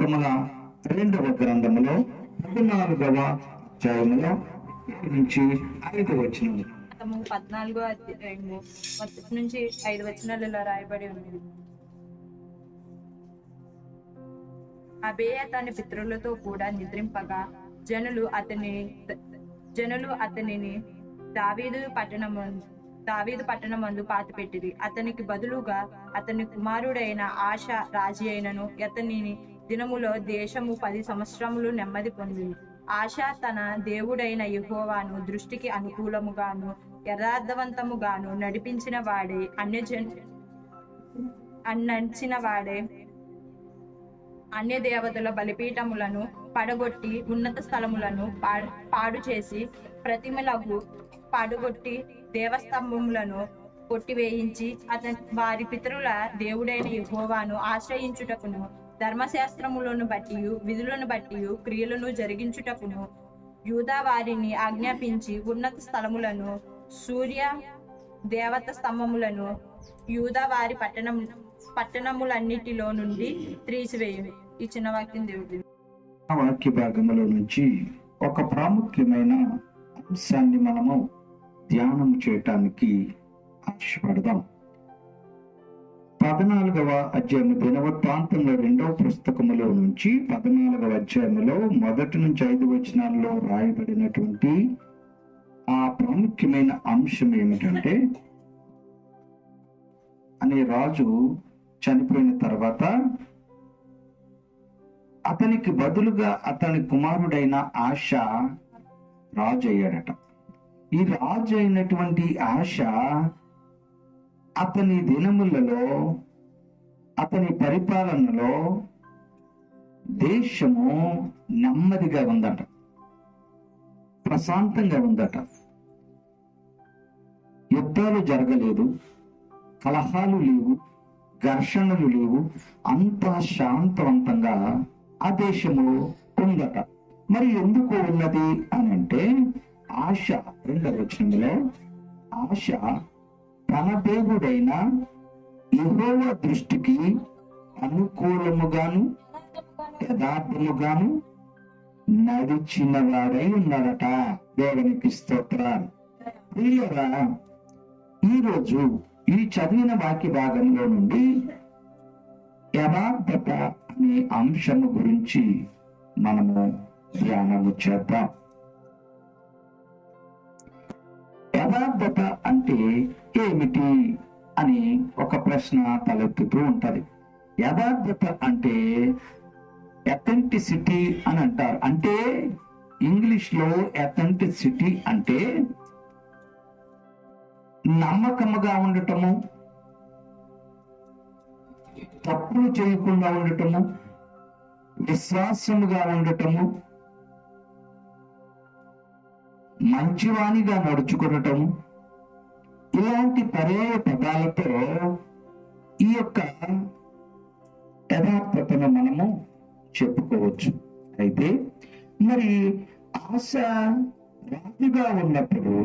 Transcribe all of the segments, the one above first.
దినవృత్తాంతముల 2వ గ్రంథములో 14వ అధ్యాయములో 7-5 14వ అధ్యాయము 1-5 వచనాలు ఇలా రాయబడి ఉంది. అబేయ తన పితరులతో కూడా నిద్రింపగా జనులు అతనిని దావీదు పట్టణమందు పాతిపెట్టిరి. అతనికి బదులుగా అతని కుమారుడైన ఆశ రాజీ అయినను. అతని దినములో దేశము 10 సంవత్సరములు నెమ్మది పొందింది. ఆశ తన దేవుడైన యెహోవాను దృష్టికి అనుకూలముగాను యథార్థవంతముగాను నడిపించిన వాడే అన్య దేవతల బలిపీఠములను పడగొట్టి ఉన్నత స్థలములను పాడు చేసి ప్రతిమలకు పడగొట్టి దేవస్తంభములను కొట్టివేయించి వారి పితరుల దేవుడైన యెహోవాను ఆశ్రయించుటకును ధర్మశాస్త్రములను బట్టి విధులను బట్టి క్రియలను జరిగించుటకును యూదా వారిని ఆజ్ఞాపించి ఉన్నత స్థలములను సూర్య దేవత స్తంభములను యూదా వారి పట్టణములన్నిటిలో నుండి త్రీసివేయును. ఈ చిన్న వాక్యం దేవుడి వాక్య భాగములో నుంచి ఒక ప్రాముఖ్యమైన అంశాన్ని మనము ధ్యానం చేయటానికి ఆశపడదాం. 14వ అధ్యాయము దినవృత్తాంతంలో 2వ పుస్తకములో నుంచి 14వ అధ్యాయములో 1-5 వచనాల్లో రాయబడినటువంటి ఆ ప్రాముఖ్యమైన అంశం ఏమిటంటే, అనే రాజు చనిపోయిన తర్వాత అతనికి బదులుగా అతని కుమారుడైన ఆశ రాజు అయ్యాడట. ఈ రాజు అయినటువంటి ఆశ అతని దినములలో అతని పరిపాలనలో దేశము నెమ్మదిగా ఉందట, ప్రశాంతంగా ఉందట. యుద్ధాలు జరగలేదు, కలహాలు లేవు, ఘర్షణలు లేవు, అంతా శాంతవంతంగా ఆ దేశము ఉందట. మరి ఎందుకు ఉన్నది అని అంటే, ఆశ 2వ వచనంలో ఆశ తన దేవుడైన యెహోవా దృష్టికి అనుకూలముగాను యథార్థముగాను నడిచిన వాడై ఉన్నాడట. దేవునికి స్తోత్రాలు. ప్రియులారా, ఈరోజు ఈ చదివిన వాక్య భాగంలో నుండి యథార్థత అనే అంశము గురించి మనము ధ్యానము చేద్దాం. యథార్థత అంటే ఏమిటి అని ఒక ప్రశ్న తలెత్తుతూ ఉంటది. యథార్థత అంటే అథెంటిసిటీ అని అంటారు. అంటే ఇంగ్లీష్ లో అథెంటిసిటీ అంటే నమ్మకముగా ఉండటము, తప్పులు చేయకుండా ఉండటము, విశ్వాసముగా ఉండటము, మంచివానిగా నడుచుకునటము, ఇలాంటి పర్యాయ పదాలతో ఈ యొక్క యథార్థతను మనము చెప్పుకోవచ్చు. అయితే మరి ఆశ రాజుగా ఉన్నప్పుడు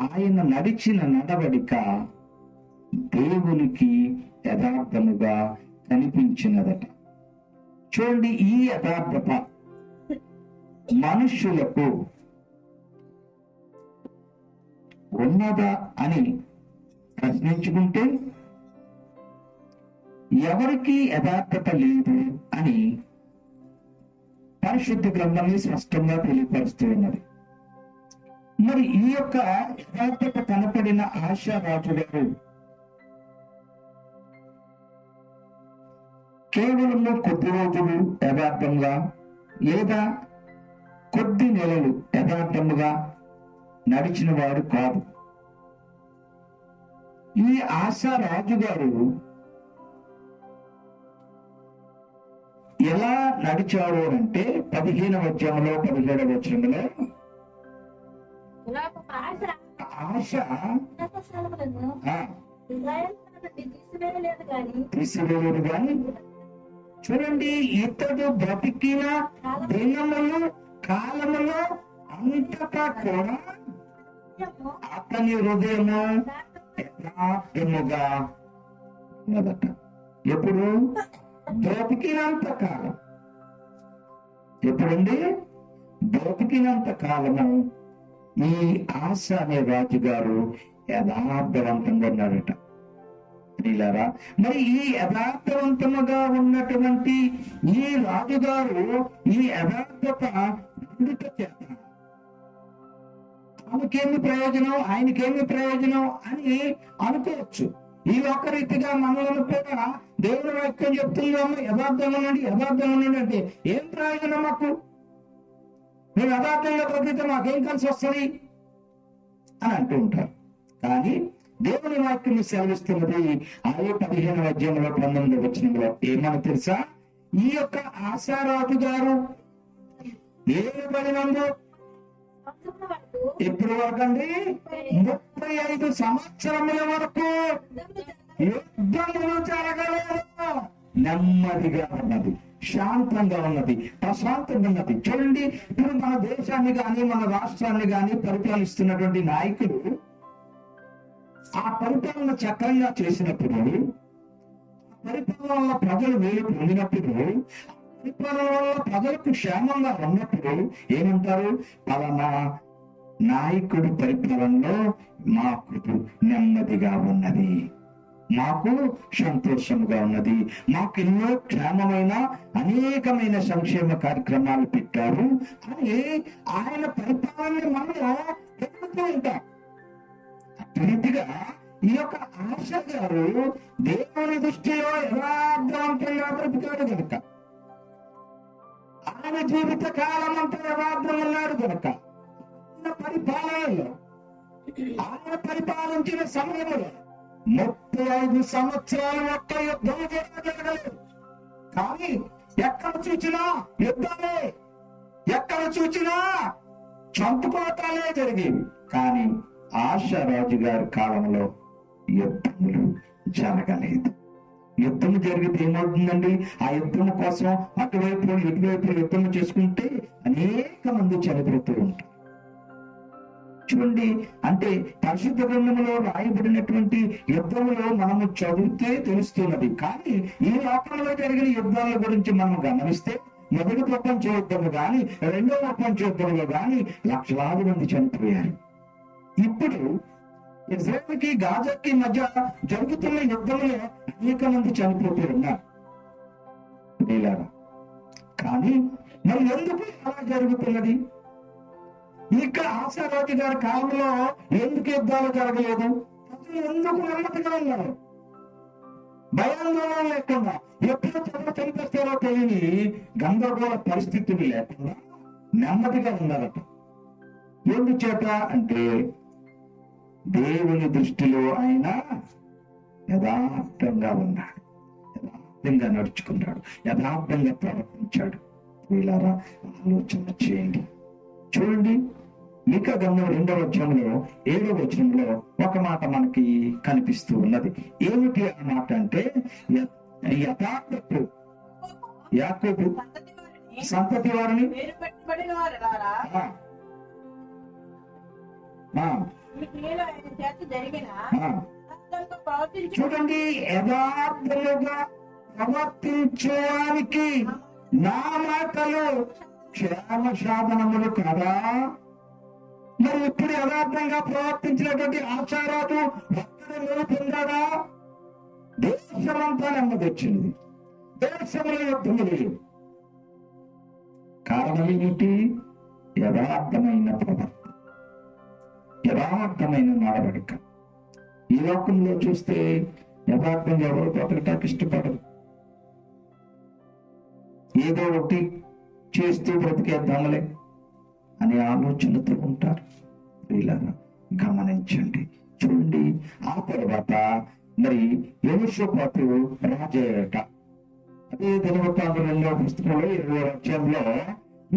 ఆయన నడిచిన నడవడిక దేవునికి యథార్థముగా కనిపించినదట. చూడండి, ఈ యథార్థత మనుష్యులకు ఉన్నదా అని ప్రశ్నించుకుంటే ఎవరికి యథార్థత లేదు అని పరిశుద్ధ గ్రంథాన్ని స్పష్టంగా తెలియపరుస్తూ ఉన్నది. మరి ఈ యొక్క యథార్థత కనపడిన ఆశారాజు గారు కేవలము కొద్ది రోజులు యథార్థంగా లేదా కొద్ది నెలలు యథార్థముగా నడిచిన వాడు కాదు. ఈ ఆశారాజు గారు ఎలా నడిచాడు అంటే 15వ అధ్యాయంలో 17వ వచనంలో ఆశ తీసివేయలేదు కానీ, చూడండి, ఇతడు బ్రతికిన దినములు కాలములో అంతటా కూడా అతని హృదయము యథార్థముగా ఉన్నదట. ఎప్పుడు బ్రతికినంత కాలం, ఎప్పుడండి? బ్రతికినంత కాలము ఈ ఆశ అనే రాజుగారు యథార్థవంతంగా ఉన్నాడట. ప్రియులారా, మరి ఈ యథార్థవంతముగా ఉన్నటువంటి ఈ రాజుగారు ఈ యథార్థత ఉండుట చేత తనకేమి ప్రయోజనం, ఆయనకేమి ప్రయోజనం అని అనుకోవచ్చు. ఈ లోకరీతిగా మనలను కూడా దేవుని వాక్యం చెప్తుందేమో యథార్థంగా ఉండండి, యథార్థంగా ఉండండి అంటే ఏం ప్రయోజనం మాకు? మేము యథార్థంగా బ్రతికితే మాకేం కలిసి వస్తుంది అని అంటూ ఉంటారు. కానీ దేవుని వాక్యం సెలవిస్తున్నది 15వ అధ్యాయంలో 19వ వచనంలో ఏమని తెలుసా? ఈ యొక్క ఆశారాజు గారు ఏలుబడినందు ఇప్పుడు వరకు అండి 35 సంవత్సరముల వరకు యుద్ధములు జరగలేదు. నెమ్మదిగా ఉన్నది, శాంతంగా ఉన్నది, ప్రశాంతంగా ఉన్నది. చూడండి, ఇప్పుడు మన దేశాన్ని గాని మన రాష్ట్రాన్ని గాని పరిపాలిస్తున్నటువంటి నాయకులు ఆ పరిపాలన చక్రంగా చేసినప్పుడు, పరిపాలన వల్ల ప్రజలు మేలు పొందినప్పుడు, పరిపాలన వల్ల ప్రజలకు క్షేమంగా ఉన్నప్పుడు ఏమంటారు? పలానా నాయకుడి పరిపాలనలో మాకు నెమ్మదిగా ఉన్నది, మాకు సంతోషముగా ఉన్నది, మాకు ఎన్నో క్షేమమైన అనేకమైన సంక్షేమ కార్యక్రమాలు పెట్టారు అని ఆయన పరిపాలన మనం పెరుగుతూ ఉంటాం. రీతిగా ఈ యొక్క ఆశ గారు దేవుని దృష్టిలో యథార్థవంతంగా బ్రతికాడు కనుక, ఆయన జీవిత కాలం అంతా యథార్థం ఉన్నాడు కనుక, ఆయన పరిపాలనలో, ఆయన పరిపాలించిన సమయంలో 35 సంవత్సరాలు ఒక్క యుద్ధం జరగలేదు. కానీ ఎక్కడ చూచినా యుద్ధాలే, ఎక్కడ చూచినా చంపుకోటాలే జరిగేవి. కానీ ఆశారాజు గారి కాలంలో యుద్ధములు జరగలేదు. యుద్ధము జరిగితే ఏమవుతుందండి? ఆ యుద్ధము కోసం అటువైపు ఇటువైపు యుద్ధము చేసుకుంటే అనేక మంది చనిపోతూ ఉంటారు. చూడండి, అంటే పరిశుద్ధ గ్రంథములో రాయబడినటువంటి యుద్ధములో మనము చదివితే తెలుస్తున్నది. కానీ ఈ లోకంలో జరిగిన యుద్ధాల గురించి మనం గమనిస్తే మొదటి ప్రపంచ యుద్ధము గాని రెండో ప్రపంచ యుద్ధంలో గాని లక్షలాది మంది చనిపోయారు. ఇప్పుడు ఇజ్రాయెల్ కి గాజాకి మధ్య జరుగుతున్న యుద్ధంలో అనేక మంది చనిపోతూ ఉన్నారు. కానీ మరి ఎందుకు అలా జరుగుతున్నది? ఇక ఆశారాజు గారి కాలంలో ఎందుకు యుద్ధాలు జరగలేదు? ప్రజలు ఎందుకు నెమ్మదిగా ఉన్నారు? భయాందోళన లేకుండా, ఎప్పుడు చదువు చనిపిస్తారో తెలియని గందరగోళ పరిస్థితులు లేకుండా నెమ్మదిగా ఉన్నారట. ఎందుచేత అంటే దేవుని దృష్టిలో ఆయన యథార్థంగా ఉన్నాడు, యథార్థంగా నడుచుకున్నాడు, యథార్థంగా ప్రవర్తించాడు. వీళ్ళారా ఆలోచన చేయండి. చూడండి, మీకా గ్రంథం 2వ అధ్యాయంలో 7వ వచనంలో ఒక మాట మనకి కనిపిస్తూ ఉన్నది. ఏమిటి ఆ మాట అంటే, యథార్థపు యాకోబు సంతతి వారిని చూడండి, యథార్థముగా ప్రవర్తించడానికి నా మాటలు క్షేమ సాధనములు కదా. మరి ఇప్పుడు యథార్థంగా ప్రవర్తించినటువంటి ఆచారాలు ఒక్కడే పొందాడా? దేశమంతా నెమ్మది వచ్చింది, దేశంలో యుద్ధము లేదు. కారణం ఏమిటి? యథార్థమైన ప్రవర్తన, యథార్థమైన నడవడిక. ఈ లోకంలో చూస్తే యథార్థంగా ఎవరు బ్రతకటానికి ఇష్టపడరు. ఏదో ఒకటి చేస్తూ బ్రతికేద్దామలే అనే ఆలోచనతో ఉంటారు. వీళ్ళని గమనించండి. చూడండి, ఆ తర్వాత మరి యెహోషాపాతు రాజయ్యట. అదే దినవృత్తాంతం 2వ పుస్తకంలో 20వ అధ్యాయంలో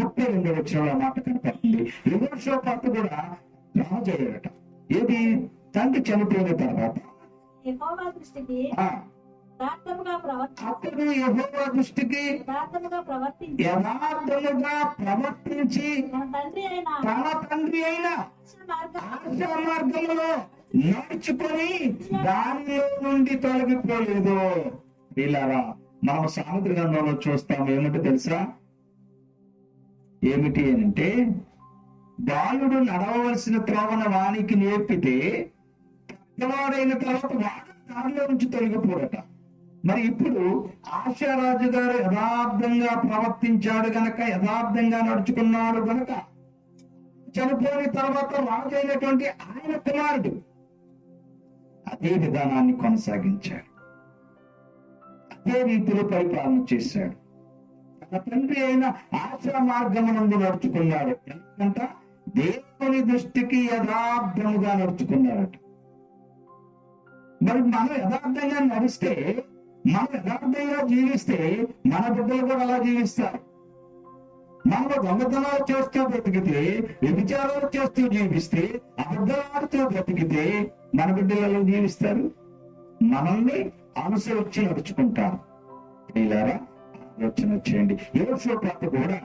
32వ వచనంలో మాట కనపడుతుంది. యెహోషాపాతు కూడా రాజయ్యట. ఏది? తండ్రి చనిపోయిన తర్వాత అతడు యెహోవా దృష్టికి యథార్థముగా ప్రవర్తించి తన తండ్రి అయిన ఆశా మార్గంలో నడుచుకొని దానిలో నుండి తొలగిపోలేదు. వీళ్ళారా మనం సామెతల గ్రంథంలో చూస్తాం. ఏమిటో తెలుసా? ఏమిటి అంటే, బాలుడు నడవవలసిన త్రోవన వానికి నేర్పితే పెద్దవాడైన తర్వాత వాడు దారిలో నుంచి తొలగిపోడట. మరి ఇప్పుడు ఆశారాజు గారు యథార్థంగా ప్రవర్తించాడు గనక, యథార్థంగా నడుచుకున్నాడు గనక, చనిపోయిన తర్వాత రాజు అయినటువంటి ఆయన కుమారుడు అదే విధానాన్ని కొనసాగించాడు, అదే రీతిలో పరిపాలన చేశాడు. తన తండ్రి అయిన ఆశా మార్గమునందు నడుచుకున్నాడు. ఎందుకంటే దేవుని దృష్టికి యథార్థముగా నడుచుకున్నాడట. మరి మనం యథార్థంగా నడిస్తే, మనం యథార్థంగా జీవిస్తే మన బిడ్డలు కూడా అలా జీవిస్తారు. మనం దొంగతనాలు చేస్తూ బ్రతికితే, వ్యభిచారాలు చేస్తూ జీవిస్తే, అబద్ధాలతో బ్రతికితే మన బిడ్డలు ఎలా జీవిస్తారు? మనల్ని అనుసరించి నడుచుకుంటారు. ఇలారా ఆలోచన చేయండి. యోసేపు కూడా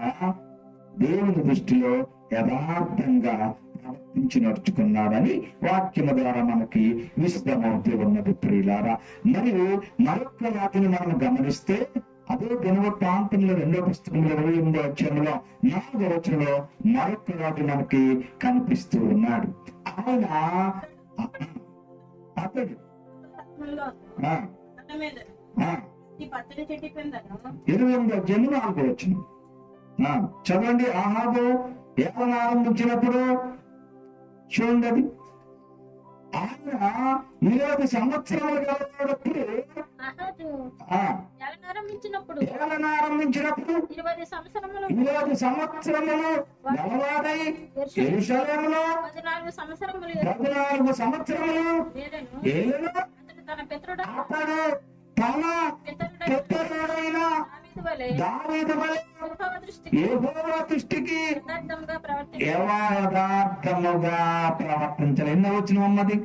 దేవుని దృష్టిలో యథార్థంగా ప్రవర్తించి నడుచుకున్నాడని వాక్యము ద్వారా మనకి విశదమవుతూ ఉన్నది ప్రియులారా. మరియు మరొక వాటిని మనం గమనిస్తే, అదే దినవృత్తాంతంలో 2వ పుస్తకంలో 28వ అధ్యాయంలో 4వ వచనంలో మరొక వాటి మనకి కనిపిస్తూ ఉన్నాడు. ఆయన అతడు 28వ అధ్యాయం 4వ వచనం చదవండి. ఆహాబు ఏమని ఆరంభించినప్పుడు చూడండి, అది ఆయన 20 సంవత్సరాలు గలవాడప్పుడు ఆరంభించినప్పుడు 20 సంవత్సరములు గలవాడై యెరూషలేములో 14 సంవత్సరములు ఏలెను. అతడు తన పితరుడైన దావీదు వలె యెహోవా దృష్టికి యథార్థముగా ప్రవర్తించాలి. ఎన్నో వచ్చిన అమ్మది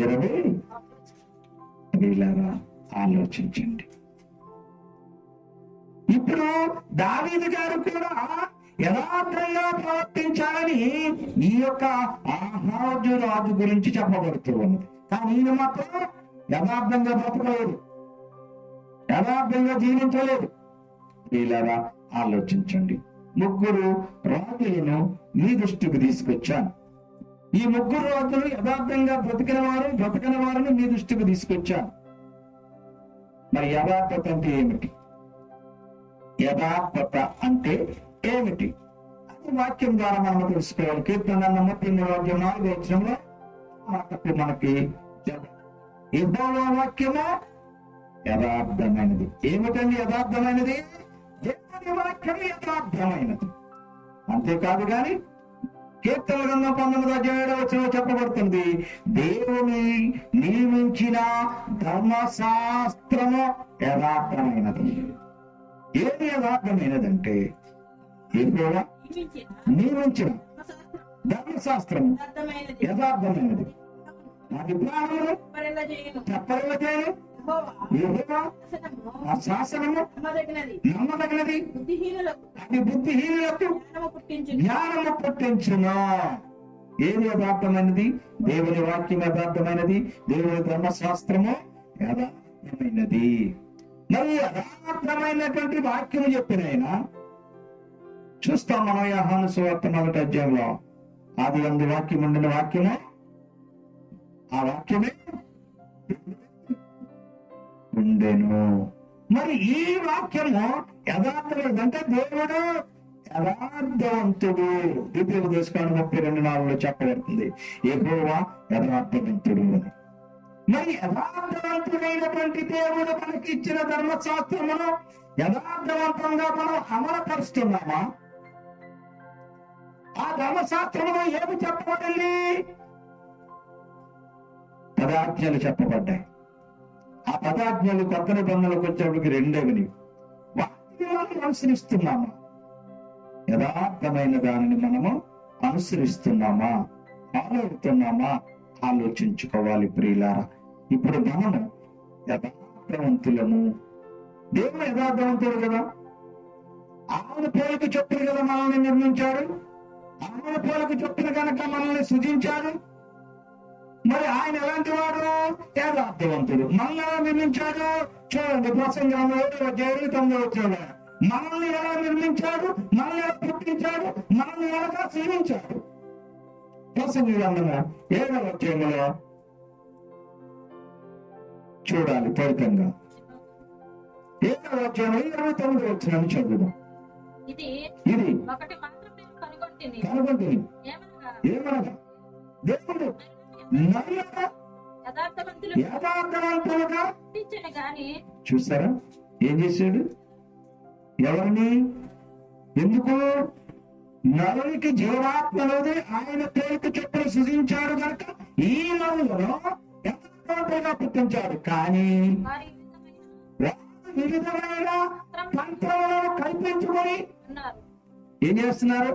20. వీళ్ళగా ఆలోచించండి. ఇప్పుడు దావీదు గారు కూడా యథార్థంగా ప్రవర్తించాలని ఈ యొక్క ఆహాజు రాజు గురించి చెప్పబడుతూ ఉన్నది. కానీ ఈయన మాత్రం యథార్థంగా బ్రతకలేదు, యథార్థంగా జీవించలేదు. ఇలాగా ఆలోచించండి. 3 రాజులను మీ దృష్టికి తీసుకొచ్చాను. ఈ 3 రాజులు యథార్థంగా బ్రతికిన వారిని మీ దృష్టికి తీసుకొచ్చాను. మరి యథార్థత అంటే ఏమిటి? యథార్థత అంటే ఏమిటి అది వాక్యం ద్వారా మనం తెలుసుకోవాలి. కీర్తన 33 వచనంలో మనకి యెహోవా వాక్యము యథార్థమైనది. ఏమిటండి యథార్థమైనది? దేవుని వాక్యం యథార్థమైనది. అంతేకాదు కానీ కీర్తన గ్రంథం 19వ వచనంలో చెప్పబడుతుంది, దేవుని నియమించిన ధర్మశాస్త్రము యథార్థమైనది. ఏది యథార్థమైనదంటే యెహోవా నియమించిన ధర్మశాస్త్రము యథార్థమైనది. అది ప్రాణములు చెప్పలేను. యెహోవా ఆ శాసనము నమ్మదగినది. అది బుద్ధిహీనులకు జ్ఞానము పుట్టించును. ఏది యథార్థమైనది? దేవుని వాక్యం యథార్థమైనది, దేవుని ధర్మశాస్త్రము యథార్థమైనది. మరి యథార్థమైనటువంటి వాక్యము చెప్పిన ఆయన చూస్తాం మనం యోహాను సువార్త 1వ అధ్యాయంలో. ఆది యందు వాక్యం ఉండిన వాక్యము, ఆ వాక్యమే ఉండెను. మరి ఈ వాక్యము యథార్థమైనదంటే దేవుడు యథార్థవంతుడు. ద్వితీయోపదేశకాండం 32:4 చెప్పబడుతుంది, యెహోవా యథార్థవంతుడు అని. మరి యథార్థవంతుడైనటువంటి దేవుడు మనకి ఇచ్చిన ధర్మశాస్త్రమును యథార్థవంతంగా మనం అమలుపరుస్తున్నామా? ఆ ధర్మశాస్త్రములో ఏమి చెప్పబడింది? 10 ఆజ్ఞలు చెప్పబడ్డాయి. ఆ 10 ఆజ్ఞలు కొత్త నిబంధనలకు వచ్చేప్పటికి 2 వాటిని మనం అనుసరిస్తున్నామా? యథార్థమైన దానిని మనము అనుసరిస్తున్నామా, ఫాలో అవుతున్నామా? ఆలోచించుకోవాలి ప్రియులారా. ఇప్పుడు మనము యథార్థవంతులము. దేవుడు యథార్థవంతుడు కదా. ఆయన పోలిక చొప్పున కదా మనల్ని నిర్మించాడు. ఆయన పోలిక చొప్పున కనుక మనల్ని సృజించాడు. మరి ఆయన ఎలాంటి వాడు? యథార్థవంతుడు. మనల్ని ఎలా నిర్మించాడు? చూడండి, ప్రసంగం 7:9 మనల్ని ఎలా నిర్మించాడు, మనల్ని ఎలా పుట్టించాడు, మనల్ని ఎలా సృజించాడు. ప్రసంగం 7:7 చూడాలి ఫలితంగా. 7:29 చదువుదాం. ఇది కనుగొంటుంది ఏమనగా దేవుడు యథార్థవంతులుగా చూసారా ఏం చేశాడు? ఎవరిని? ఎందుకు? నరునికి జీవాత్మ అనేది ఆయన పేరుకు చొప్పున సృజించాడు కనుక ఈ నరులలో యథార్థవంతులుగా పుట్టించాడు. కానీ వివిధమైన తంత్రములను కల్పించుకొని ఏం చేస్తున్నారు?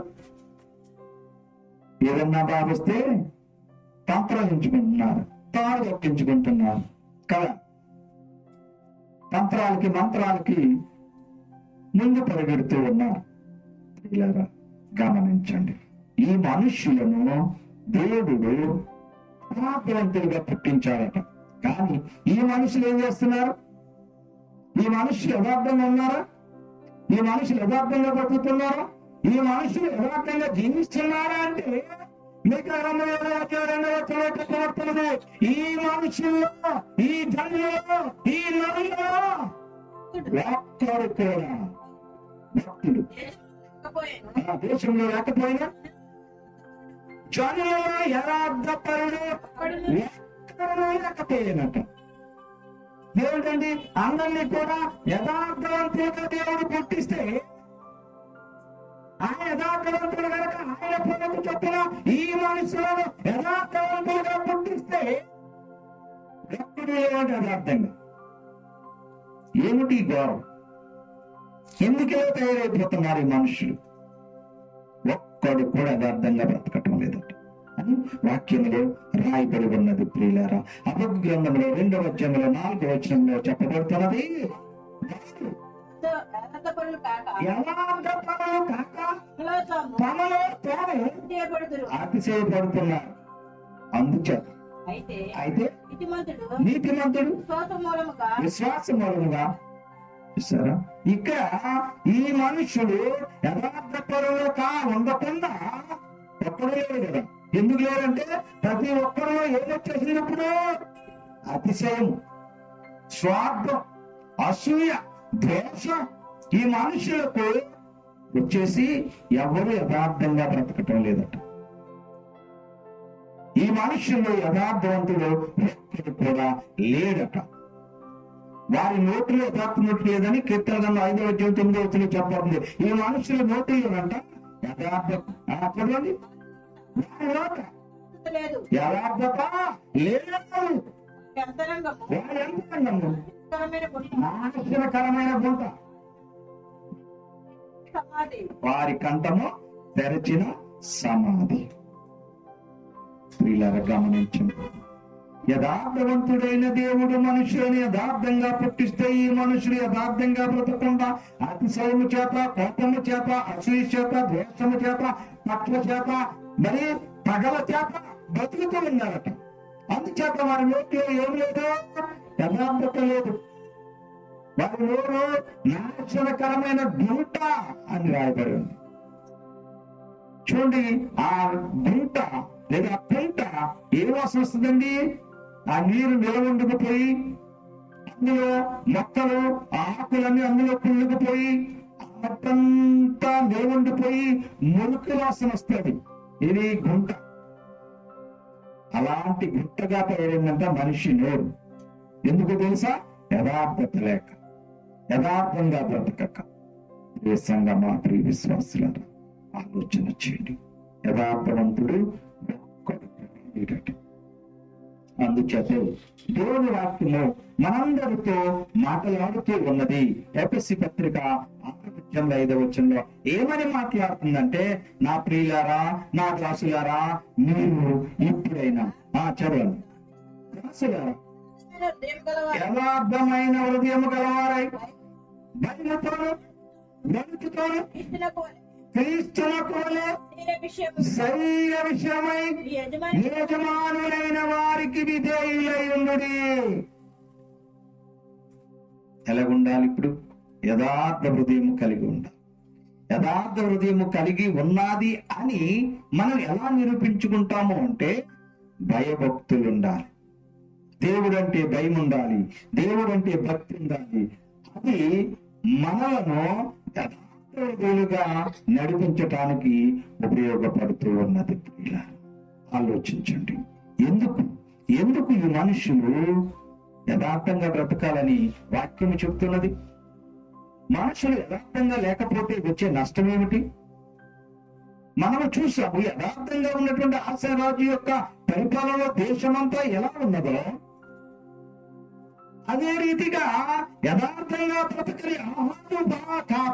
ఏదన్నా భావిస్తే తంత్రం ఎంచుకుంటున్నారు, తాడు కట్టించుకుంటున్నారు కదా. తంత్రాలకి మంత్రాలకి ముందు పరిగెడుతూ ఉన్నారు. ఇలాగా గమనించండి, ఈ మనుష్యులను దేవుడు యథార్థవంతులుగా పుట్టించాడట. కానీ ఈ మనుషులు ఏం చేస్తున్నారు? ఈ మనుషులు యథార్థంగా ఉన్నారా? ఈ మనుషులు యథార్థంగా బతుకుతున్నారా? ఈ మనుషులు యథార్థంగా జీవిస్తున్నారా అంటే మీకు 2:2 ఈ మనుషుల్లో, ఈ జనులలో, ఈ నరులలో ఒక్కడు కూడా భక్తుడు దేశంలో లేకపోయినా, జనులలో యథార్థపరుడు ఎక్కడో లేకపోయినట్ట. దేవుడండి అందరినీ కూడా యథార్థవంతులుగా దేవుడు పుట్టిస్తే, ఆయన యథార్థవంతులు కనుక ఆయన పొలకు చొప్పున ఈ మనుషులను యథార్థవంతులుగా పుట్టిస్తే ఎప్పుడు ఏమంటే యథార్థంగా ఏమిటి గౌరవం? ఎందుకే తయారైపోతున్నారు ఈ మనుషులు? ఒక్కడు కూడా యథార్థంగా బ్రతకటం లేదట అని వాక్యంలో రాయబడి ఉన్నది. ప్రియులారా, హబక్కు గ్రంథంలో 2:4 చెప్పబడుతున్నది, యథార్థపరులు కాక తమలో తాము అతిశయపడుతున్నారు. అందుచేత అయితే నీతిమంతుడు విశ్వాస మూలముగా చూసారా, ఇక్కడ ఈ మనుషులు యథార్థపరులుగా ఉండకుండా ఒక్కడు లేరు కదా. ఎందుకు లేరంటే ప్రతి ఒక్కరిలో ఏదొచ్చేసినప్పుడు అతిశయం, స్వార్థం, అసూయ, ద్వేషం ఈ మనుషులకు వచ్చేసి ఎవరు యథార్థంగా బ్రతకటం లేదట. ఈ మనుషుల్లో యథార్థవంతుడు ఒక్కడు కూడా లేడట. వారి నోటిలో యథార్థనట్టు లేదని కీర్తన గ్రంథం 5:9 చెప్పబడింది. ఈ మనుషుల నోటిలోనంట యథార్థం చెప్పండి, యథార్థత లేదు. నాశనకరమైన గుంట, వారి కంఠము తెరచిన సమాధి. వీళ్ళ గమనించండి, యథార్థవంతుడైన దేవుడు మనుషులను యథార్థంగా పుట్టిస్తే ఈ మనుషులు యథార్థంగా బ్రతకుండా అతిశయము చేత, కోపము చేత, అసూయ చేత, ద్వేషము చేత, పట్ల చేత, మరి పగల చేత బ్రతుకుతూ ఉన్నారట. అందుచేత వారి నోట్లో ఏం లేదు? యథార్థత లేదు. వారి నోరు నాశనకరమైన గుంట అని రాయబడి ఉంది. చూడండి, ఆ గుంట లేదా కుంట ఏ వాసన వస్తుందండి? ఆ నీరు నిలవండుకుపోయి అందులో మొక్కలు, ఆకులన్నీ అందులో కుళ్ళుకుపోయి ఆ మట్టంతా నిలవండిపోయి మురికి వాసన వస్తుంది. ఇది గుంట. అలాంటి గుంటగా తయారైందంట మనిషి నోరు. ఎందుకు తెలుసా? యథార్థత లేక, యథార్థంగా బ్రతకక. ఏ సంగమా ప్రియ విశ్వాసులారా, ఆలోచన చేయండి. యథార్థవంతుడు అందుచేత దేవుని వాక్యము మనందరితో మాట్లాడుతూ ఉన్నది. ఎఫెసీ పత్రిక 6:5 ఏమని మాట్లాడుతుందంటే, నా ప్రియులారా, నా దాసులారా, మీరు ఇప్పుడైనా చదవండి, దాసులారా యథార్థమైన హృదయము గలవారై భయముతోను వెనుకతోను క్రీస్తునకు శరీర విషయమై యజమానులైన వారి వానికి విధేయులై ఉండుడి. ఎలాగుండాలి? ఇప్పుడు యథార్థ హృదయము కలిగి ఉండాలి. యథార్థ హృదయము కలిగి ఉన్నది అని మనం ఎలా నిరూపించుకుంటాము అంటే భయభక్తులు ఉండాలి. దేవుడు అంటే భయం ఉండాలి, దేవుడు అంటే భక్తి ఉండాలి. అది మనలను యథార్థ హృదయులుగా నడిపించటానికి ఉపయోగపడుతూ ఉన్నది. ఇలా ఆలోచించండి. ఎందుకు ఈ మనుషులు యథార్థంగా బ్రతకాలని వాక్యము చెప్తున్నది? మనుషులు యథార్థంగా లేకపోతే వచ్చే నష్టం ఏమిటి? మనము చూసాము యథార్థంగా ఉన్నటువంటి ఆశారాజు యొక్క పరిపాలనలో దేశమంతా ఎలా ఉన్నదో అదే రీతిగా యథార్థంగా బ్రతకని ఆహారం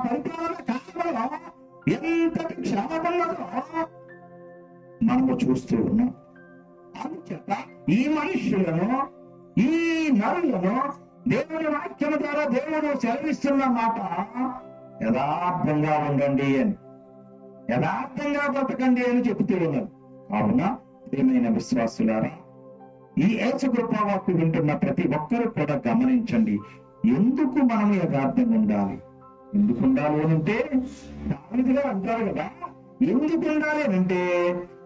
పరిపాలన కాలంలో ఎంతటి క్షామన్నదో మనము చూస్తూ ఉన్నాం. అందుచేత ఈ మనుష్యులను, ఈ నరులను దేవుని వాక్యం ద్వారా దేవుడు సెలవిస్తున్న మాట యథార్థంగా ఉండండి అని, యథార్థంగా బ్రతకండి అని చెబుతూ ఉన్నారు. కావున ప్రియమైన విశ్వాసులారా, ఈ యేసుకృపా వాక్కు వింటున్న ప్రతి ఒక్కరూ కూడా గమనించండి. ఎందుకు మనం యథార్థంగా ఉండాలి? ఎందుకు ఉండాలి అంటే దావీదు గారు అంటారు కదా, ఎందుకు ఉండాలి అంటే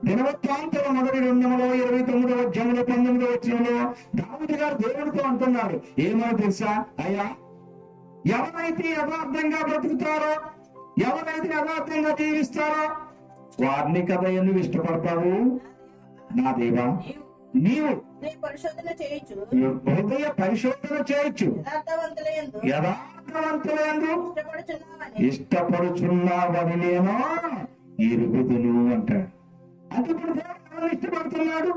దినవృత్తాంతం 1:29 అధ్యాయంలో 19వ వచనంలో దావీదు గారు దేవుడితో అంటున్నాడు. ఏమని తెలుసా? అయ్యా, ఎవరైతే యథార్థంగా బ్రతుకుతారో, ఎవరైతే యథార్థంగా జీవిస్తారో వారిని కదా ఎందుకు ఇష్టపడతావు? నా దేవా, నీవు హృదయ పరిశోధన చేయొచ్చు, యథార్థవంతులందు ఇష్టపడుచున్నావని నేను ఎరుగుదును అంటాడు. అంటే ఇప్పుడు దేవుడు ఎవరిని ఇష్టపడుతున్నాడు?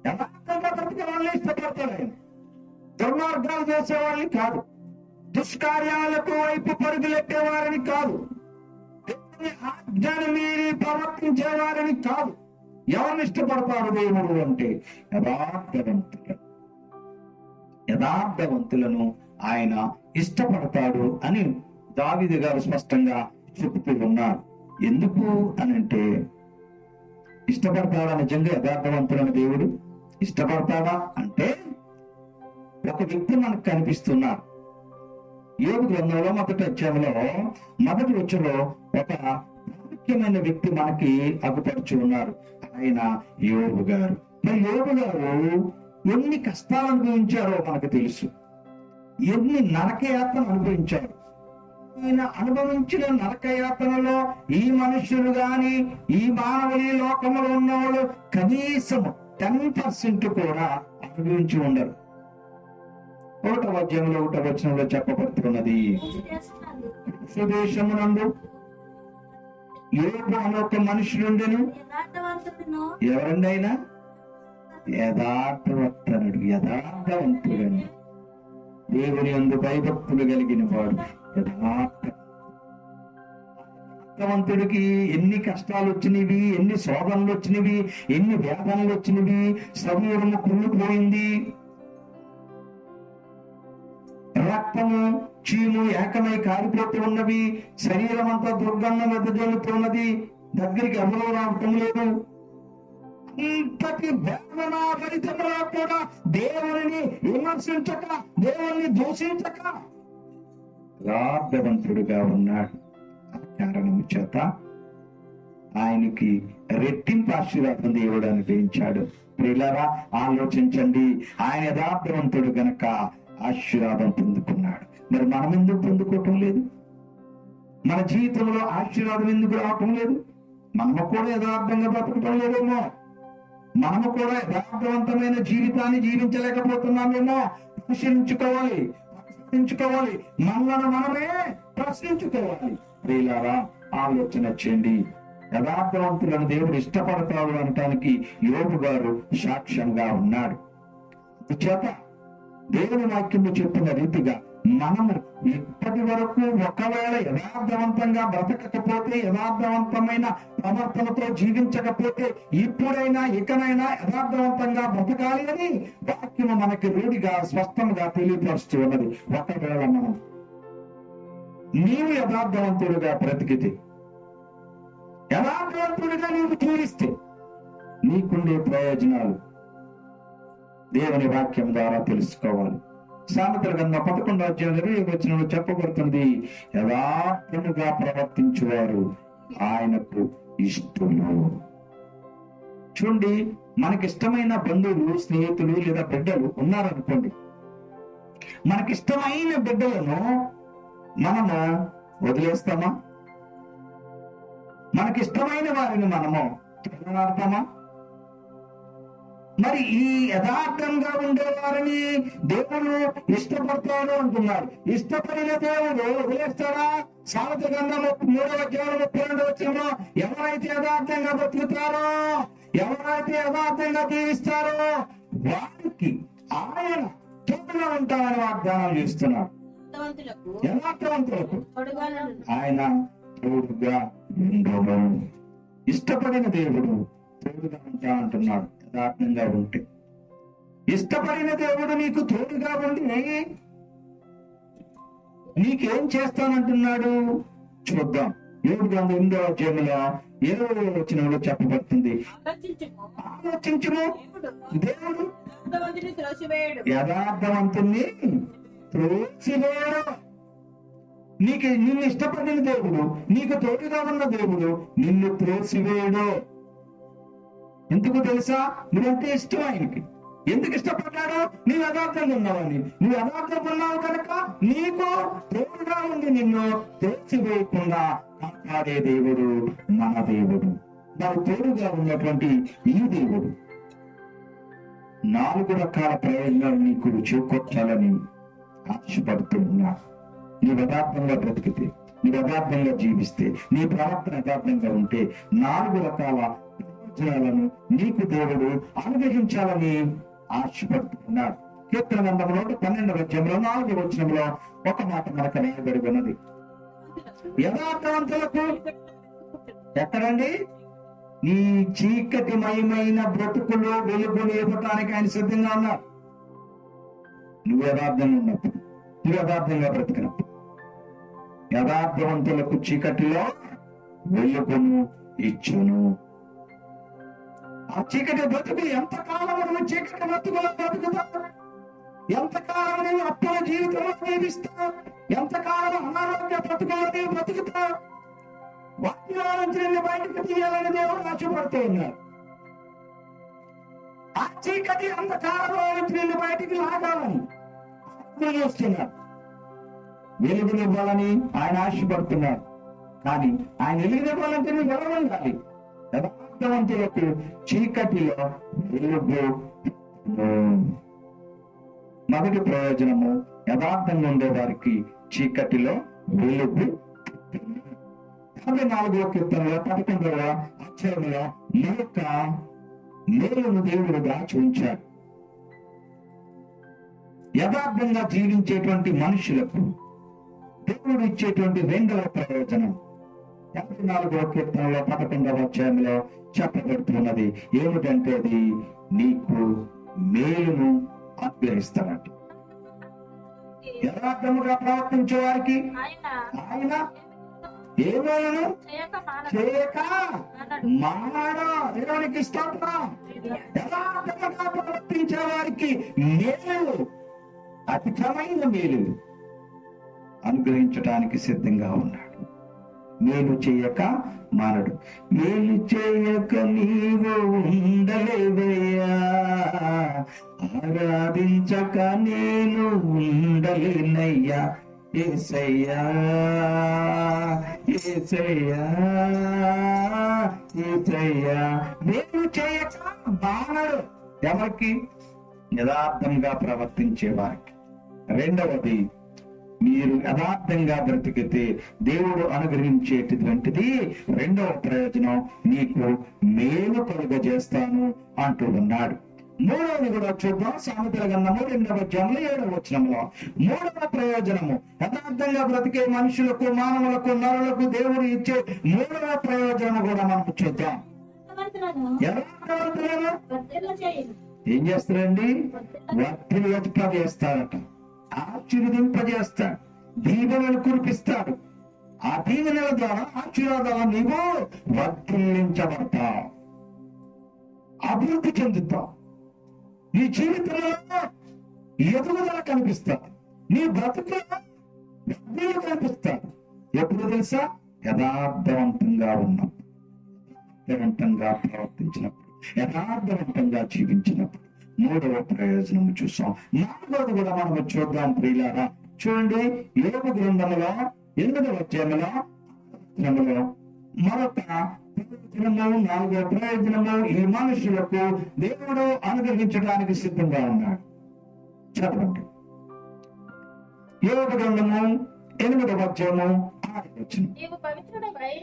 యథార్థంగా బ్రతికే వాళ్ళని ఇష్టపడతాడు ఆయన. దుర్మార్గాలు చేసేవాళ్ళని కాదు, దుష్కార్యాలకు వైపు పరుగులెట్టే వారిని కాదు, దేవుని ఆజ్ఞను మీరి ప్రవర్తించే వారిని కాదు. ఎవరిని ఇష్టపడతారు దేవుడు అంటే యథార్థవంతులను ఆయన ఇష్టపడతాడు అని దావీదు గారు స్పష్టంగా చెబుతూ ఉన్నారు. ఎందుకు అనంటే ఇష్టపడతాడా? నిజంగా యథార్థవంతులను దేవుడు ఇష్టపడతాడా అంటే ఒక వ్యక్తి మనకు కనిపిస్తున్నారు. యోబు గ్రంథంలో మొదటి అధ్యాయంలో మొదటి వచనంలో ఒక ముఖ్యమైన వ్యక్తి మనకి అగుపరుచు ఉన్నారు. ఆయన యోబు గారు. మరి యోబు గారు ఎన్ని కష్టాలు అనుభవించారో మనకు తెలుసు, ఎన్ని నరకయాత్రలు అనుభవించారు. ఆయన అనుభవించిన నరకయాత్రలో ఈ మనుషులు గాని, ఈ మానవుని లోకంలో ఉన్నవాళ్ళు కనీసం 10% కూడా అనుభవించి ఉండరు. 1వ అధ్యాయంలో 1వ వచనంలో చెప్పబడుతున్నది, సుదేశమునందు యోబు అనే ఒక మనుషులుండెను. ఎవరండి ఆయన? యథార్థవంతుడు, యథార్థవంతుడని దేవుని యందు భయభక్తులు కలిగిన వాడు. యథార్థవంతుడికి ఎన్ని కష్టాలు వచ్చినవి, ఎన్ని శోధనలు వచ్చినవి, ఎన్ని వేదనలు వచ్చినవి, శరీరము కుళ్ళిపోయింది, రక్తము చీము ఏకమై కారిపోతూ ఉన్నవి, శరీరం అంతా దుర్గంధం వెదజల్లుతున్నది, దగ్గరికి ఎవరో రావటం లేదు. ఇంతటి వేదనాభరితంలో కూడా దేవుని విమర్శించక, దేవుణ్ణి దూషించక యథార్థవంతుడుగా ఉన్నాడు. ఆ కారణం చేత ఆయనకి రెట్టింపు ఆశీర్వాదం దేవుడు అనుగ్రహించాడు. ప్రియులారా, ఆలోచించండి. ఆయన యథార్థవంతుడు గనక ఆశీర్వాదం పొందుకున్నాడు. మరి మనం ఎందుకు పొందుకోవటం లేదు? మన జీవితంలో ఆశీర్వాదం ఎందుకు రావటం లేదు? మనము కూడా యథార్థంగా బ్రతకటం లేదేమో, మనము కూడా యథార్థవంతమైన జీవితాన్ని జీవించలేకపోతున్నామేమో. ప్రశ్నించుకోవాలి, మనలను మనమే ప్రశ్నించుకోవాలి. ప్రియులారా, ఆలోచన చేయండి. యథార్థవంతులను దేవుడు ఇష్టపడతాడు అనటానికి యోబు గారు సాక్ష్యంగా ఉన్నాడు. చేత దేవుని వాక్యము చెప్పిన రీతిగా మనము ఇప్పటి వరకు ఒకవేళ యథార్థవంతంగా బ్రతకకపోతే, యథార్థవంతమైన ప్రవర్తనతో జీవించకపోతే, ఇప్పుడైనా ఇకనైనా యథార్థవంతంగా బ్రతకాలి అని వాక్యము మనకి రూఢిగా స్పష్టంగా తెలియపరుస్తూ ఉన్నది. ఒకవేళ నీవు యథార్థవంతుడుగా బ్రతికితే, యథార్థవంతుడిగా నీవు జీవిస్తే నీకుండే ప్రయోజనాలు దేవుని వాక్యం ద్వారా తెలుసుకోవాలి. సామెతల గ్రంథం 11వ అధ్యాయం 20వ వచనంలో చెప్పబడుతుంది, యథార్థముగా ప్రవర్తించువారు ఆయనకు ఇష్టము. చూడండి, మనకిష్టమైన బంధువులు, స్నేహితులు లేదా బిడ్డలు ఉన్నారనుకోండి. మనకిష్టమైన బిడ్డలను మనము వదిలేస్తామా? మనకిష్టమైన వారిని మనము తొలనాడతామా? మరి ఈ యథార్థంగా ఉండేవారిని దేవుడు ఇష్టపడతాడు అంటున్నాడు. ఇష్టపడిన దేవుడు వదిలేస్తాడా? సామెతల గ్రంథం 3వ అధ్యాయం 32వ వచనంలో ఎవరైతే యథార్థంగా బతుకుతారో, ఎవరైతే యథార్థంగా జీవిస్తారో వారికి ఆయన తోడుగా ఉంటామని వాగ్దానం చేస్తున్నాడు. యథార్థవంతులకు ఆయన తోడుగా ఉండడు. ఇష్టపడిన దేవుడు తోడుగా ఉంటా అంటున్నాడు. యథార్థంగా ఉంటే ఇష్టపడిన దేవుడు నీకు తోడుగా ఉండి నీకేం చేస్తానంటున్నాడు చూద్దాం. 7వ అధ్యాయంలో 20వ వచనంలో చెప్పబడుతుంది, ఆలోచించుము, దేవుడు యథార్థవంతుణ్ణి త్రోసివేయడు. నిన్ను ఇష్టపడిన దేవుడు, నీకు తోడుగా ఉన్న దేవుడు నిన్ను త్రోసివేయడు. ఎందుకు తెలుసా? నువ్వంటే ఇష్టం ఆయనకి. ఎందుకు ఇష్టపడ్డాడు? నీవు యథార్థంగా ఉన్నావని. నువ్వు యథార్థంగా ఉన్నావు కనుక నీకు తోడుగా ఉండి నిన్ను త్రోసివేయకుండా కాపాడే దేవుడు మన దేవుడు. మరి తోడుగా ఉన్నటువంటి ఈ దేవుడు 4 రకాల ప్రయోజనాలు నీకు చేకూర్చాలని ఆశపడుతూ ఉన్నాడు. నీ యథార్థంగా బ్రతికితే, నీ యథార్థంగా జీవిస్తే, నీ ప్రవర్తన యథార్థంగా ఉంటే 4 రకాల ప్రయోజనాలను నీకు దేవుడు అనుగ్రహించాలని ఆశపడుతున్నాడు. కీర్తన గ్రంథం 112వ అధ్యాయంలో 4వ వచనంలో ఒక మాట మనకు రాయబడి ఉన్నది, యథార్థవంతులకు ఎక్కడండి? నీ చీకటిమయమైన బ్రతుకులో వెలుగులు ఇవ్వటానికి ఆయన సిద్ధంగా ఉన్నాడు. నువ్వు యథార్థంగా ఉన్నప్పుడు, నువ్వు యథార్థంగా బ్రతికినప్పుడు యథార్థవంతులకు చీకటిలో వెలుగును ఇచ్చును. ఆ చీకటి బ్రతుకు ఎంతకాలం నువ్వు చీకటి బ్రతుకులో బ్రతుకుతావు? ఎంతకాలం నువ్వు అప్పుల జీవితంలో జీవిస్తావు? ఎంతకాలం అనారోగ్య బ్రతుకులో నీవు బ్రతుకుతావు? వాక్యాల నుంచి నిన్ను బయటకు తీయాలని దేవుడు ఆశపడుతూ ఉన్నాడు. ఆ చీకటి అంధకారంలో నుంచి నిన్ను బయటికి లాగాలని చూస్తున్నాడు. వెలుగునివ్వాలని ఆయన ఆశపడుతున్నాడు. కానీ ఆయన వెలుగునివ్వాలంటే నువ్వు ఎలా ఉండాలి? యథార్థవంతులకు చీకటిలో వెలుగు. మొదటి ప్రయోజనము, యథార్థంగా ఉండే వారికి చీకటిలో వెలుగు. 44వ కీర్తనలో 11వ అధ్యాయంలో మరొక మేలును దేవుడు దాచి ఉంచాడు. యథార్థంగా జీవించేటువంటి మనుషులకు దేవుడు ఇచ్చేటువంటి 2వ ప్రయోజనం 54వ కీర్తనలో 11వ అధ్యాయంలో చెప్పబడుతున్నది. ఏమిటంటే అది నీకు మేలును అనుగ్రహిస్తానంట. యథార్థముగా ప్రవర్తించే వారికి ఆయన ఏ మేలును చేయక మానడు. దేవునికి స్తోత్రం. యథార్థముగా ప్రవర్తించే వారికి మేలు, అధికమైన మేలు అనుగ్రహించడానికి సిద్ధంగా ఉన్నాడు. మేలు చేయక మానడు. మేలు చేయక నీవు ఉండలేవయ్యా, ఆరాధించక నేను ఉండలేనయ్యా. యేసయ్యా, యేసయ్యా, యేసయ్యా. మేలు చేయక మానడు. ఎవరికి? యథార్థంగా ప్రవర్తించే వారికి. 2వది, మీరు యథార్థంగా బ్రతికితే దేవుడు అనుగ్రహించేటటువంటిది 2వ ప్రయోజనం, నీకు మేలు కలుగజేస్తాను అంటూ ఉన్నాడు. 3వది కూడా చూద్దాం. సామెతల గ్రంథము 2వ అధ్యాయంలో 7వ వచనంలో 3వ ప్రయోజనము, యథార్థంగా బ్రతికే మనుషులకు, మానవులకు, నరులకు దేవుడు ఇచ్చే 3వ ప్రయోజనము కూడా మనం చూద్దాం. యథార్థవంతులను ఏం చేస్తారండి? వర్ధిల్లింపజేస్తారట, ఆశీర్వదింపజేస్తాడు, దీవెనలు కురిపిస్తాడు. ఆ దీవెనల ద్వారా, ఆశీర్వాదాల నీవు వర్ధిల్లించబడతావు, అభివృద్ధి చెందుతావు. నీ జీవితంలో ఎదుగుదల కనిపిస్తారు, నీ బ్రతుకులో వృద్ధులు కనిపిస్తారు. ఎప్పుడు తెలుసా? యథార్థవంతంగా ఉన్నప్పుడు, యథార్థవంతంగా ప్రవర్తించినప్పుడు, యథార్థవంతంగా జీవించినప్పుడు. మూడవ ప్రయోజనం చూసాం. నాలుగవది కూడా మనము చూద్దాం ప్రియులారా. చూడండి, యోబు గ్రంథములో 8వ అధ్యాయములో మరొక ప్రయోజనము, 4వ ప్రయోజనము ఈ మనుషులకు దేవుడు అనుగ్రహించడానికి సిద్ధంగా ఉన్నాడు. చదవండి. యోబు గ్రంథము 8వ అధ్యాయము 6వ వచనం.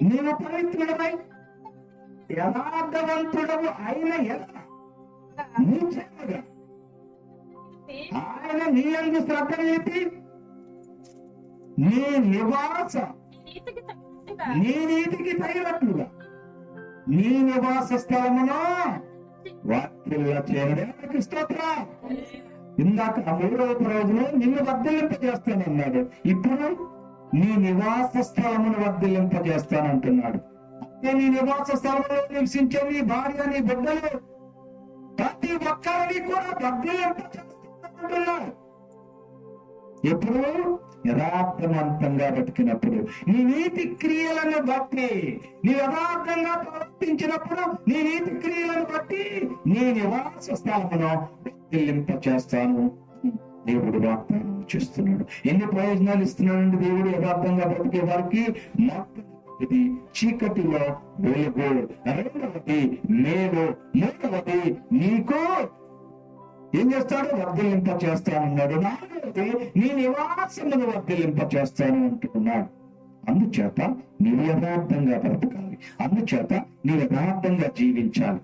నీవు పవిత్రుడవై యథార్థవంతుడవు అయిన నిశ్చయముగా ఆయన నీ యందు శ్రద్ధ నిలిపి నీ నివాస నీ నీతికి తగినట్లుగా నీ నివాస స్థలమును వాక్యంగా చేయడానికి స్తోత్రం. ఇందాక 3వ ప్రయోజనం నిన్ను వర్ధిల్లింపజేస్తానన్నాడు. ఇప్పుడు నీ నివాస స్థలమును వర్ధిల్లింపజేస్తానంటున్నాడు. అంటే నీ నివాస స్థలంలో నివసించే నీ భార్య, నీ బిడ్డలు, ప్రతి ఒక్కరిని కూడా వర్ధిల్లింపజేస్తానంటున్నాడు. ఎప్పుడు? యథార్థవంతంగా బతికినప్పుడు, నీ నీతి క్రియలను బట్టి, నీ యథార్థంగా ప్రవర్తించినప్పుడు, నీ నీతి క్రియలను బట్టి నీ నివాస స్థలమును వర్ధిల్లింపచేస్తాను దేవుడు వాగ్దానం చేస్తున్నాడు. ఎన్ని ప్రయోజనాలు ఇస్తున్నాడండి దేవుడు యథార్థంగా బ్రతికే వారికి? మొదటిది చీకటిలో వెలుగు, రెండవది మేలు, మూడవది నీకు ఏం చేస్తాడు? వర్ధిల్లింప చేస్తానన్నాడు. నాలుగవది నీ నివాసమును వర్ధిల్లింప చేస్తాను అంటున్నాడు. అందుచేత నీవు యథార్థంగా బ్రతకాలి, అందుచేత నీ యథార్థంగా జీవించాలి.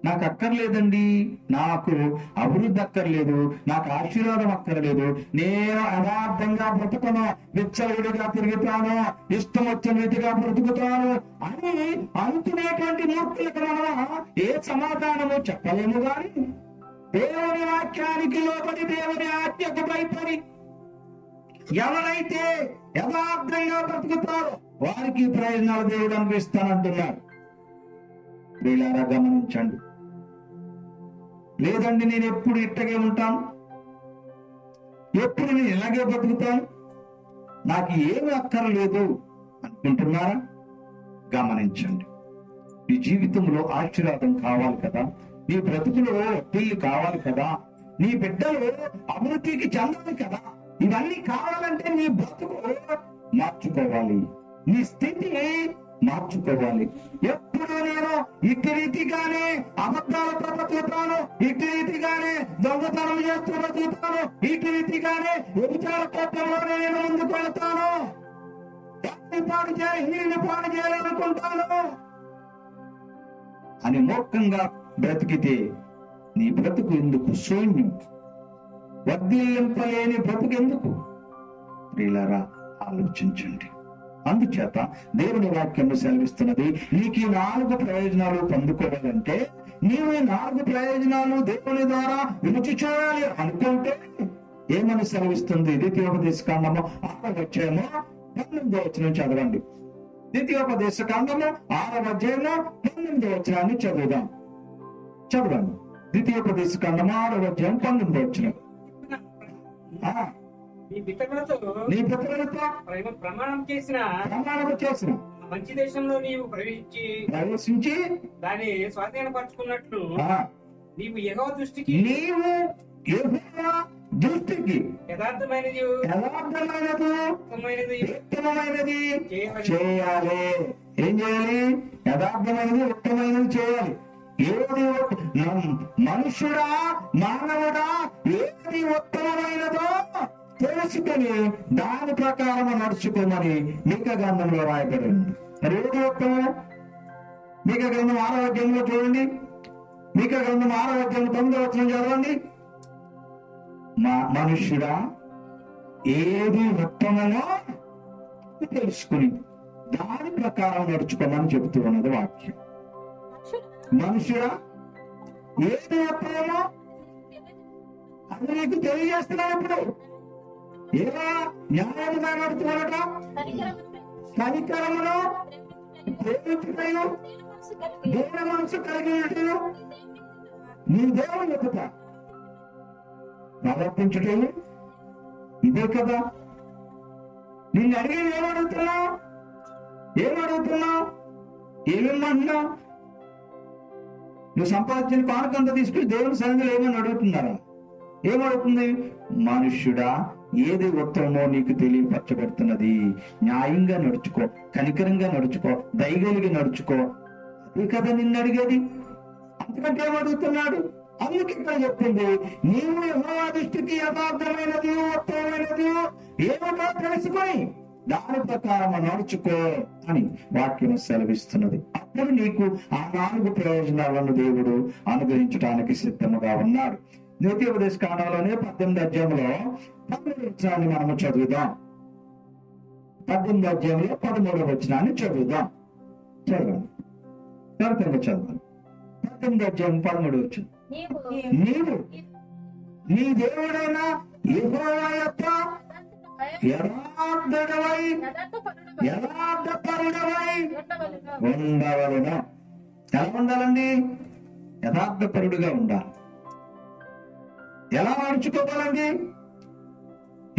నాకు అక్కర్లేదండి, నాకు అభివృద్ధి అక్కర్లేదు, నాకు ఆశీర్వాదం అక్కర్లేదు, నేను యథార్థంగా బ్రతుకును, విచ్చలవిడిగా తిరుగుతాను, ఇష్టం వచ్చిన రీతిగా బ్రతుకుతాను అని అనుకునేటువంటి మూర్ఖులకు మనం ఏ సమాధానము చెప్పలేము. గాని దేవుని వాక్యానికి లోబడి, దేవుని ఆజ్ఞకు భయపడి ఎవరైతే యథార్థంగా బ్రతుకుతారో వారికి ప్రయోజనాలు దేవుడు అనిపిస్తానంటున్నాడు. వీళ్ళారా గమనించండి. లేదండి నేను ఎప్పుడు ఇట్టగే ఉంటాను, ఎప్పుడు నేను ఇలాగే బతుకుతాను, నాకు ఏమి అక్కర్లేదు అనుకుంటున్నారా? గమనించండి. నీ జీవితంలో ఆశీర్వాదం కావాలి కదా, నీ బ్రతుకులో పెళ్లి కావాలి కదా, నీ బిడ్డలు అభివృద్ధికి చెందాలి కదా. ఇవన్నీ కావాలంటే నీ బ్రతుకు మార్చుకోవాలి, నీ స్థితి మార్చుకోవాలి. ఎప్పుడు నేను ఇటు రీతిగానే అబద్ధాలతో బతుకుతాను, ఇటు రీతిగానే దొంగతనం చేస్తూ బతుకుతాను, ఇటు రీతిగానే వ్యభిచార కోపంలోనే నేను ముందుకు వెళ్తాను, పాడు చేయాలి, పాడు చేయాలనుకుంటాను అని మూర్ఖంగా బ్రతికితే నీ బ్రతుకు ఎందుకు? శూన్యం. వర్ధిల్లింపలేని బ్రతుకు ఎందుకు? ప్రియులారా ఆలోచించండి. అందుచేత దేవుని వాక్యము సెలవిస్తున్నది, నీకు ఈ 4 ప్రయోజనాలు పొందుకోవాలంటే నీవు ఈ 4 ప్రయోజనాలు దేవుని ద్వారా రుచి చూడాలి అనుకుంటే ఏమని సెలవిస్తుంది? ద్వితీయోపదేశకాండము 6వ అధ్యాయము 19వ వచనం చదవండి. ద్వితీయోపదేశకాండము 6వ అధ్యాయము 19వ వచనాన్ని చదువుదాం. చదవండి. ద్వితీయోపదేశకాండము 6వ అధ్యాయం 19వ వచనం. నీ పితరులతో ప్రమాణం చేసిన మంచి దేశంలో నీవు ప్రవేశించి దాన్ని స్వాధీనపరచుకున్నట్లు నీవు యెహోవా దృష్టికి యథార్థమైనది ఉత్తమమైనది చేయాలి. ఏం చేయాలి? యథార్థమైనది ఉత్తమమైనది చేయాలి. ఏది మనుషుడా, మానవుడా, ఏది ఉత్తమమైనదో తెలుసుకొని దాని ప్రకారం నడుచుకోమని మీకా గ్రంథంలో రాయబడి ఉంది. మరి ఏది ఉత్తమం? మీకా గ్రంథం 6వ అధ్యాయంలో చూడండి. మీకా గ్రంథం 6వ అధ్యాయం 9వ వచనం చదవండి. మనుష్యుడా, ఏది ఉత్తమమో తెలుసుకుని దాని ప్రకారం నడుచుకోమని చెబుతూ ఉన్నది వాక్యం. మనుషుడా, ఏది ఉత్తమమో అది నీకు తెలియజేస్తున్నప్పుడు ఎలా న్యాయముగా నడుచుకోనట, కనికరమును, దేవుని మనసు కలిగినట్టు నీ దేవుని ఎదుట ప్రవర్తించటం ఇదే కదా. నిన్ను అడిగేది ఏమడుగుతున్నావు? ఏమిమ్మంటున్నావు? నువ్వు సంపాదించిన కానుకంతా తీసుకుని దేవుని సన్నిధిలో ఏమని అడుగుతున్నారా? ఏమడుగుతుంది? మనుష్యుడా, ఏది ఉత్తమమో నీకు తెలియపరచబడుతున్నది. న్యాయంగా నడుచుకో, కనికరంగా నడుచుకో, దయగలిగి నడుచుకో. అది కదా నిన్ను అడిగేది. అంతకంటే ఏమడుగుతున్నాడు? అందుకు ఇక్కడ చెప్తుంది, నీవు యెహోవా దృష్టికి యథార్థమైనది, ఉత్తమమైనది ఏమిటో తెలుసుకొని దాని ప్రకారం నడుచుకో అని వాక్యం సెలవిస్తున్నది. అప్పుడు నీకు ఆ 4 ప్రయోజనాలను దేవుడు అనుగ్రహించడానికి సిద్ధముగా ఉన్నాడు. ద్వితీయోపదేశ కాండంలోనే 18వ అధ్యాయంలో 13వ వచనాన్ని మనము చదువుదాం. 18వ అధ్యాయంలో 13వ వచనాన్ని చదువుదాం. చదవండి, త్వరగా చదవండి. 18వ అధ్యాయం 13వ వచనం. నీవు నీ దేవుడైన యెహోవా యొక్క యథార్థపరుడవై ఉండవలెను. ఎలా ఉండాలండి? యథార్థపరుడుగా ఉండాలి. ఎలా నడుచుకోవాలండి?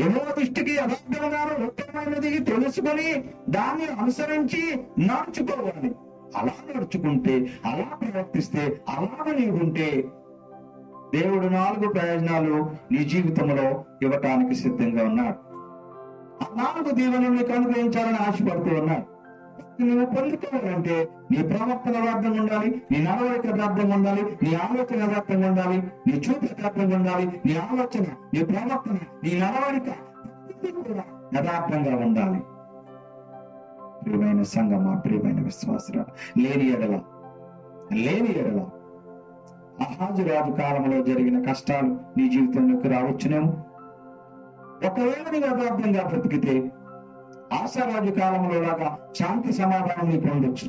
యెహోవా దృష్టికి యథార్థంగా ఉత్తమమైనది తెలుసుకొని దాన్ని అనుసరించి నడుచుకోవాలి. అలా నడుచుకుంటే, అలా ప్రవర్తిస్తే, అలాగ నీవుంటే దేవుడు 4 ప్రయోజనాలు నీ జీవితంలో ఇవ్వటానికి సిద్ధంగా ఉన్నాడు. ఆ 4 దీవెనలు నీకు అనుగ్రహించాలని ఆశపడుతూ ఉన్నాడు. నువ్వు పొందుకోవాలంటే నీ ప్రవర్తన యథార్థంగా ఉండాలి, నీ నడవడిక యథార్థంగా ఉండాలి, నీ ఆలోచన యథార్థంగా ఉండాలి, నీ చూపు యథార్థంగా ఉండాలి, నీ ఆలోచన, నీ ప్రవర్తన, నీ నడవడిక కూడా యథార్థంగా ఉండాలి. ప్రియమైన సంగమా, ప్రియమైన విశ్వాసురా, లేని ఎడల అహాజు రాజు కాలంలో జరిగిన కష్టాలు నీ జీవితంలోకి రావచ్చునేమో. ఒకవేళ నీవు యథార్థంగా బ్రతికితే ఆశారాజు కాలంలో లాగా శాంతి సమాధానం నీకు ఉండొచ్చు.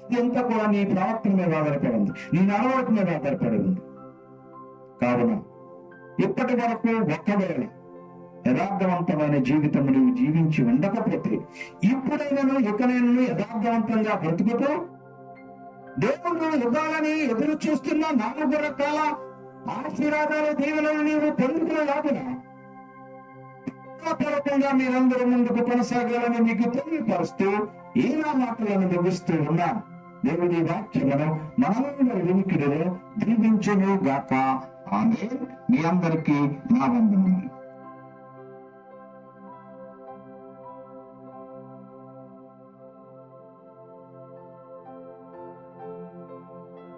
అదంతా కూడా నీ ప్రవర్తన మీద ఆధారపడి ఉంది, నీ నడవడిక మీద ఆధారపడి ఉంది. కావున ఇప్పటి వరకు ఒకవేళ యథార్థవంతమైన జీవితం నువ్వు జీవించి ఉండకపోతే ఇప్పుడైనా ఇకనైనా యథార్థవంతంగా బ్రతుకుతూ దేవుడు ఇవ్వాలని ఎదురు చూస్తున్న 4 రకాల ఆశీర్వాదాల దీవెనలు నీవు పొందుకునేలాగున పూర్వకంగా మీరందరూ ముందుకు కొనసాగాలని మీకు తెలియపరుస్తూ ఈ నా మాటలను ముగిస్తూ ఉన్నాను. దేవుడి వాక్యమును మనమందరి వినికిడిలో దీవించును గాక. ఆమేన్. మీ అందరికీ నా వందనములు.